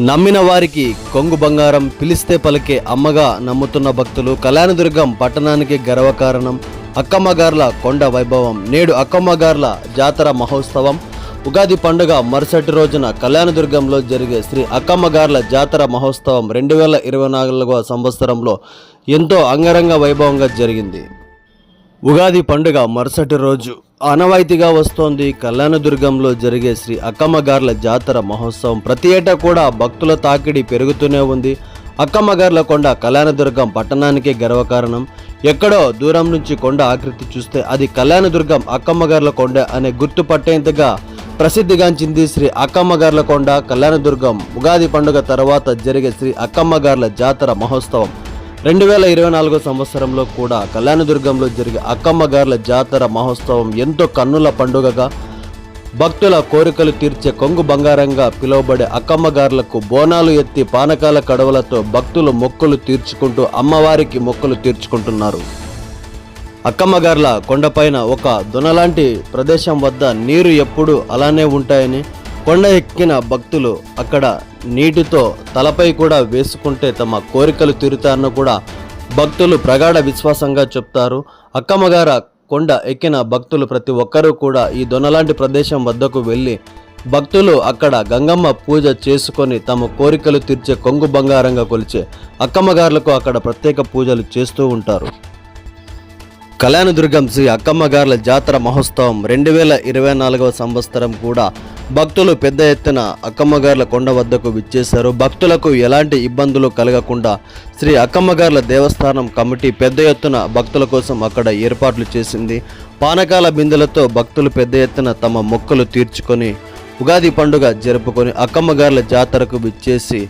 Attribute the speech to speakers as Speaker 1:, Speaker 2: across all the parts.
Speaker 1: నమ్మిన వారికి కొంగు బంగారం పిలిస్తే పలికే అమ్మగా నమ్ముతున్న భక్తులు కళ్యాణదుర్గం పట్టణానికి గర్వకారణం అక్కమ్మగార్ల కొండ వైభవం. నేడు అక్కమ్మగార్ల జాతర మహోత్సవం. ఉగాది పండుగ మరుసటి రోజున కళ్యాణదుర్గంలో జరిగే శ్రీ అక్కమ్మగార్ల జాతర మహోత్సవం 2024వ సంవత్సరంలో ఎంతో అంగరంగ వైభవంగా జరిగింది. ఉగాది పండుగ మరుసటి రోజు ఆనవాయితీగా వస్తోంది కళ్యాణదుర్గంలో జరిగే శ్రీ అక్కమ్మగార్ల జాతర మహోత్సవం. ప్రతి ఏటా కూడా భక్తుల తాకిడి పెరుగుతూనే ఉంది. అక్కమ్మగార్ల కొండ కళ్యాణదుర్గం పట్టణానికే గర్వకారణం. ఎక్కడో దూరం నుంచి కొండ ఆకృతి చూస్తే అది కళ్యాణదుర్గం అక్కమ్మగార్ల కొండ అనే గుర్తుపట్టేంతగా ప్రసిద్ధిగాంచింది శ్రీ అక్కమ్మగార్ల కొండ కళ్యాణదుర్గం. ఉగాది పండుగ తర్వాత జరిగే శ్రీ అక్కమ్మగార్ల జాతర మహోత్సవం 2024 సంవత్సరంలో కూడా కళ్యాణదుర్గంలో జరిగే అక్కమ్మగార్ల జాతర మహోత్సవం ఎంతో కన్నుల పండుగగా భక్తుల కోరికలు తీర్చే కొంగు బంగారంగా పిలువబడే అక్కమ్మగార్లకు బోనాలు ఎత్తి పానకాల కడవలతో భక్తులు మొక్కులు తీర్చుకుంటూ అమ్మవారికి మొక్కులు తీర్చుకుంటున్నారు. అక్కమ్మగార్ల కొండపైన ఒక దొనలాంటి ప్రదేశం వద్ద నీరు ఎప్పుడు అలానే ఉంటాయని, కొండ ఎక్కిన భక్తులు అక్కడ నీటితో తలపై కూడా వేసుకుంటే తమ కోరికలు తీరుతారని కూడా భక్తులు ప్రగాఢ విశ్వాసంగా చెప్తారు. అక్కమ్మగార కొండ ఎక్కిన భక్తులు ప్రతి ఒక్కరూ కూడా ఈ దొనలాంటి ప్రదేశం వద్దకు వెళ్ళి భక్తులు అక్కడ గంగమ్మ పూజ చేసుకొని తమ కోరికలు తీర్చే కొంగు బంగారంగా కొలిచే అక్కమ్మగార్లకు అక్కడ ప్రత్యేక పూజలు చేస్తూ ఉంటారు. కళ్యాణదుర్గం శ్రీ అక్కమ్మగార్ల జాతర మహోత్సవం 2024వ సంవత్సరం కూడా భక్తులు పెద్ద ఎత్తున అక్కమ్మగార్ల కొండ వద్దకు విచ్చేశారు. భక్తులకు ఎలాంటి ఇబ్బందులు కలగకుండా శ్రీ అక్కమ్మగార్ల దేవస్థానం కమిటీ పెద్ద ఎత్తున భక్తుల కోసం అక్కడ ఏర్పాట్లు చేసింది. పానకాల బిందెలతో భక్తులు పెద్ద ఎత్తున తమ మొక్కులు తీర్చుకొని ఉగాది పండుగ జరుపుకొని అక్కమ్మగార్ల జాతరకు విచ్చేసి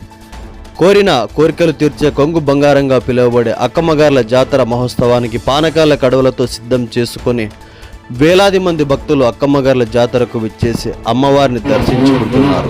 Speaker 1: కోరిన కోరికలు తీర్చే కొంగు బంగారంగా పిలువబడే అక్కమ్మగార్ల జాతర మహోత్సవానికి పానకాల కడవలతో సిద్ధం చేసుకొని వేలాది మంది భక్తులు అక్కమ్మగార్ల జాతరకు విచ్చేసి అమ్మవారిని దర్శించుకుంటున్నారు.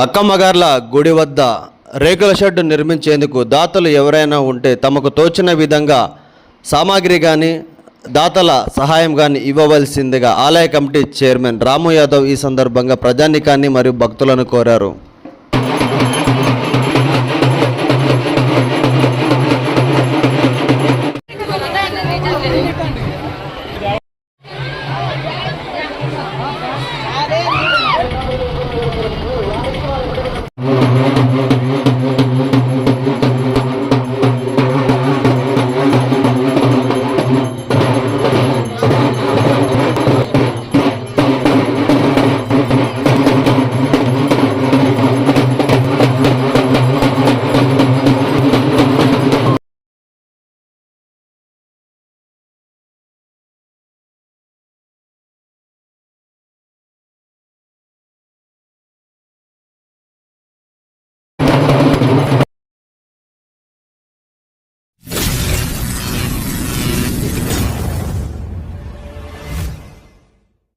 Speaker 1: అక్కమ్మగార్ల గుడి వద్ద రేకుల షెడ్డు నిర్మించేందుకు దాతలు ఎవరైనా ఉంటే తమకు తోచిన విధంగా సామాగ్రి కానీ దాతల సహాయం కానీ ఇవ్వవలసిందిగా ఆలయ కమిటీ చైర్మన్ రాము యాదవ్ ఈ సందర్భంగా ప్రజానీకాన్ని మరియు భక్తులను కోరారు.